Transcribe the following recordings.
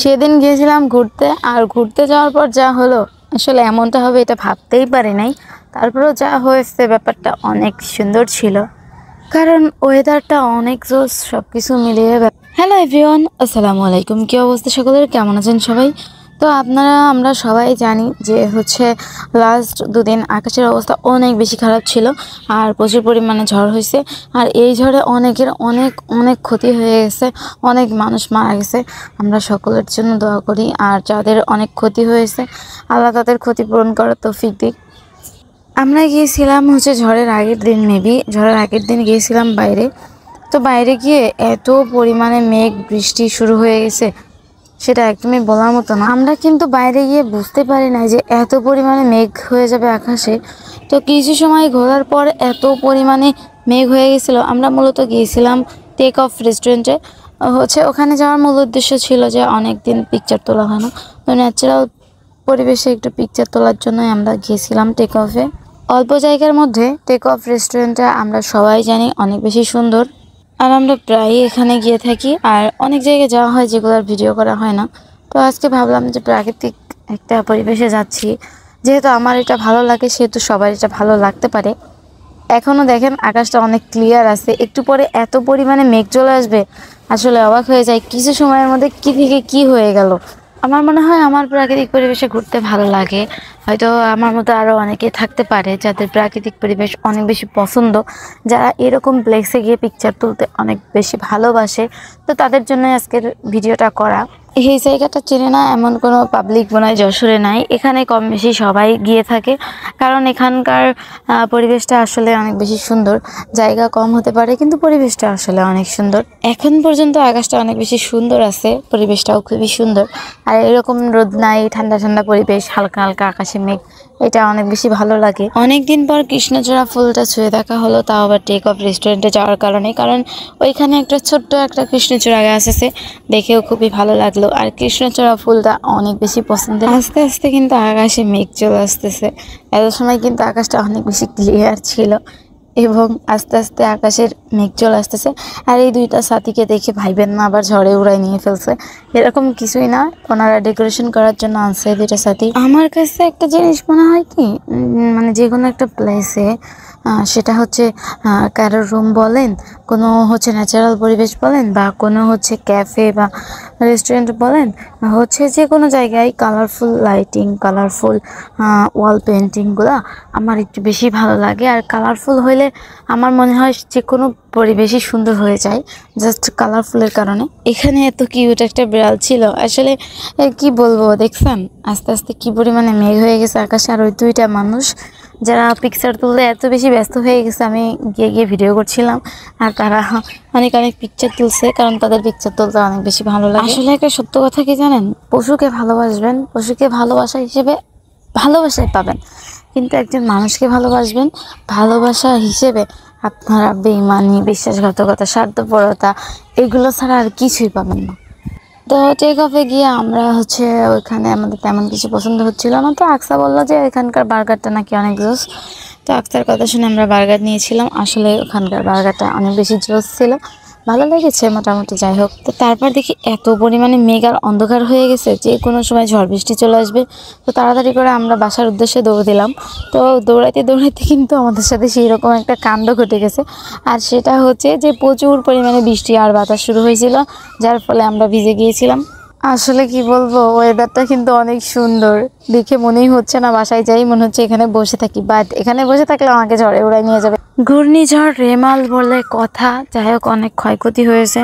সেদিন গিয়েছিলাম ঘুরতে, আর ঘুরতে যাওয়ার পর যা হলো আসলে এমনটা হবে এটা ভাবতেই পারি নাই। তারপরেও যা হয়েছে ব্যাপারটা অনেক সুন্দর ছিল, কারণ ওয়েদারটা অনেক জোস, সব কিছু মিলিয়ে। হ্যালো এভরিওয়ান, আসসালামু আলাইকুম। কী অবস্থা সকলের, কেমন আছেন সবাই? তো আমরা সবাই জানি যে লাস্ট দুদিন আকাশের অবস্থা অনেক বেশি খারাপ ছিল, আর প্রচুর পরিমাণে ঝড় হয়েছে। আর এই ঝড়ে অনেকের অনেক অনেক ক্ষতি হয়ে গেছে, অনেক মানুষ মারা গেছে। আমরা সকলের জন্য দোয়া করি, আর যাদের অনেক ক্ষতি হয়েছে আল্লাহ তাদের ক্ষতিপূরণ করার তৌফিক দিক। আমরা গিয়েছিলাম ঝড়ের আগের দিন, ঝড়ের আগের দিন গিয়েছিলাম বাইরে। তো বাইরে গিয়ে এত পরিমাণে মেঘ বৃষ্টি শুরু হয়ে গেছে, সেটা একদমই বলার মতো না। আমরা কিন্তু বাইরে গিয়ে বুঝতে পারি না যে এত পরিমাণে মেঘ হয়ে যাবে আকাশে। তো কিছু সময় ঘোরার পর এত পরিমাণে মেঘ হয়ে গেছিলো। আমরা মূলত গিয়েছিলাম টেক অফ রেস্টুরেন্টে। ওখানে যাওয়ার মূল উদ্দেশ্য ছিল যে অনেক দিন পিকচার তোলা হয় না, তো ন্যাচারাল পরিবেশে একটু পিকচার তোলার জন্যই আমরা গিয়েছিলাম টেক অফে। অল্প জায়গার মধ্যে টেক অফ রেস্টুরেন্টটা আমরা সবাই জানি অনেক বেশি সুন্দর, আর আমরা প্রায়ই এখানে গিয়ে থাকি। আর অনেক জায়গায় যাওয়া হয় যেগুলোর ভিডিও করা হয় না। তো আজকে ভাবলাম যে প্রাকৃতিক একটা পরিবেশে যাচ্ছি, যেহেতু আমার এটা ভালো লাগে সেহেতু সবার এটা ভালো লাগতে পারে। এখনও দেখেন আকাশটা অনেক ক্লিয়ার আছে, একটু পরে এত পরিমাণে মেঘ চলে আসবে, আসলে অবাক হয়ে যায় কিছু সময়ের মধ্যে কী থেকে কী হয়ে গেল। আমার মনে হয় আমার প্রাকৃতিক পরিবেশে ঘুরতে ভালো লাগে। হয়তো আমার মতো আরও অনেকে থাকতে পারে যাদের প্রাকৃতিক পরিবেশ অনেক বেশি পছন্দ, যারা এরকম প্লেসে গিয়ে পিকচার তুলতে অনেক বেশি ভালোবাসে। তো তাদের জন্য আজকের ভিডিওটা করা। এই জায়গাটা চেনে না এমন কোনো পাবলিক মনে হয় যশোরে নাই, এখানে কম বেশি সবাই গিয়ে থাকে, কারণ এখানকার পরিবেশটা আসলে অনেক বেশি সুন্দর। জায়গা কম হতে পারে কিন্তু পরিবেশটা আসলে অনেক সুন্দর। এখন পর্যন্ত আকাশটা অনেক বেশি সুন্দর আছে, পরিবেশটাও খুবই সুন্দর। আর এরকম রোদ নাই, ঠান্ডা ঠান্ডা পরিবেশ, হালকা হালকা আকাশে মেঘ, এটা অনেক বেশি ভালো লাগে। অনেকদিন পর কৃষ্ণচূড়া ফুলটা ছুঁয়ে দেখা হলো, তাও আবার টেক অফ রেস্টুরেন্টে যাওয়ার কারণে, কারণ ওইখানে একটা ছোট্ট একটা কৃষ্ণচূড়া গাছ আছে, দেখেও খুবই ভালো লাগলো। আর কৃষ্ণচূড়া ফুলটা অনেক বেশি পছন্দের। আস্তে আস্তে কিন্তু আকাশে মেঘ চলে আসতেছে, এত সময় কিন্তু আকাশটা অনেক বেশি ক্লিয়ার ছিল, এবং আস্তে আস্তে আকাশের মেঘ চলে আসতেছে। আর এই দুইটা সাথীকে দেখে ভাইবেন না আবার ঝড়ে উড়াই নিয়ে ফেলছে, এরকম কিছুই না। ওনারা ডেকোরেশন করার জন্য আনছে দুইটা সাথী। আমার কাছে একটা জিনিস মনে হয় কি, মানে যে কোনো একটা প্লেসে সেটা কারোর রুম বলেন, কোনো ন্যাচারাল পরিবেশ বলেন, বা কোনো ক্যাফে বা রেস্টুরেন্ট বলেন, যে কোনো জায়গায় কালারফুল লাইটিং, কালারফুল ওয়াল পেন্টিংগুলো আমার একটু বেশি ভালো লাগে। আর কালারফুল হইলে আমার মনে হয় যে কোনো পরিবেশই সুন্দর হয়ে যায়, জাস্ট কালারফুলের কারণে। এখানে এত কিউট একটা বিড়াল ছিল, আসলে কি বলবো, দেখছেন আস্তে আস্তে কি পরিমাণে মেঘ হয়ে গেছে আকাশে। আর ওই দুইটা মানুষ যারা পিকচার তুলতে এত বেশি ব্যস্ত হয়ে গেছে, আমি গিয়ে গিয়ে ভিডিও করছিলাম, আর তারা অনেক অনেক পিকচার তুলছে, কারণ তাদের পিকচার তুলতে অনেক বেশি ভালো লাগে। আসলে একটা সত্য কথা কি জানেন, পশুকে ভালোবাসবেন, পশুকে ভালোবাসা হিসেবে ভালোবাসাই পাবেন, কিন্তু একজন মানুষকে ভালোবাসবেন ভালোবাসা হিসেবে আপনারা বেঈমানি, বিশ্বাসঘাতকতা, স্বার্থপরতা, এগুলো ছাড়া আর কিছুই পাবেন না। তো টেক অফে গিয়ে আমরা ওইখানে আমাদের তেমন কিছু পছন্দ হচ্ছিল না। তো আকসা বললো যে এখানকার বার্গারটা নাকি অনেক জোস। তো আকসার কথা শুনে আমরা বার্গার নিয়েছিলাম। আসলে ওখানকার বার্গারটা অনেক বেশি জোস ছিল, ভালো লেগেছে মোটামুটি। যাই হোক, তো তারপর দেখি এত পরিমাণে মেঘ আর অন্ধকার হয়ে গেছে যে কোনো সময় ঝড় বৃষ্টি চলে আসবে। তো তাড়াতাড়ি করে আমরা বাসার উদ্দেশ্যে দৌড় দিলাম। তো দৌড়াইতে দৌড়াইতে কিন্তু আমাদের সাথে সেই রকম একটা কাণ্ড ঘটে গেছে, আর সেটা যে প্রচুর পরিমাণে বৃষ্টি আর বাতাস শুরু হয়েছিল, যার ফলে আমরা ভিজে গিয়েছিলাম। আসলে কি বলবো, ওয়েদারটা কিন্তু অনেক সুন্দর, দেখে মনেই হচ্ছে না বাসায় যাই, মনে হচ্ছে এখানে বসে থাকি, বাট এখানে বসে থাকলে আমাকে ঝড়ে উড়াই নিয়ে যাবে। ঘূর্ণিঝড় রেমাল বলে কথা। যাই হোক, অনেক ক্ষয়ক্ষতি হয়েছে।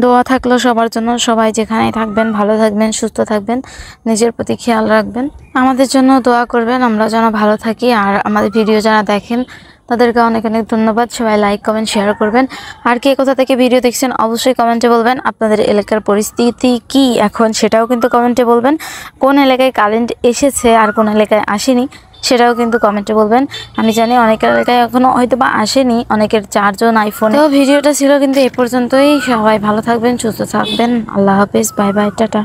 দোয়া থাকলো সবার জন্য, সবাই যেখানেই থাকবেন ভালো থাকবেন, সুস্থ থাকবেন, নিজের প্রতি খেয়াল রাখবেন, আমাদের জন্য দোয়া করবেন, আমরা যেন ভালো থাকি। আর আমাদের ভিডিও যারা দেখেন তাদেরকে অনেক অনেক ধন্যবাদ। সবাই লাইক, কমেন্ট, শেয়ার করবেন। আর কে কোথা থেকে ভিডিও দেখছেন অবশ্যই কমেন্টে বলবেন। আপনাদের এলাকার পরিস্থিতি কি এখন সেটাও কিন্তু কমেন্টে বলবেন। কোন এলাকায় কারেন্ট এসেছে আর কোন এলাকায় আসেনি সেটাও কিন্তু কমেন্টে বলবেন। আমি জানি অনেকের এলাকায় এখনও হয়তো বা আসেনি, অনেকের চার্জও নাই ফোনে। তো ভিডিওটা ছিল কিন্তু এ পর্যন্তই। সবাই ভালো থাকবেন, সুস্থ থাকবেন। আল্লাহ হাফেজ, বাই বাই, টাটা।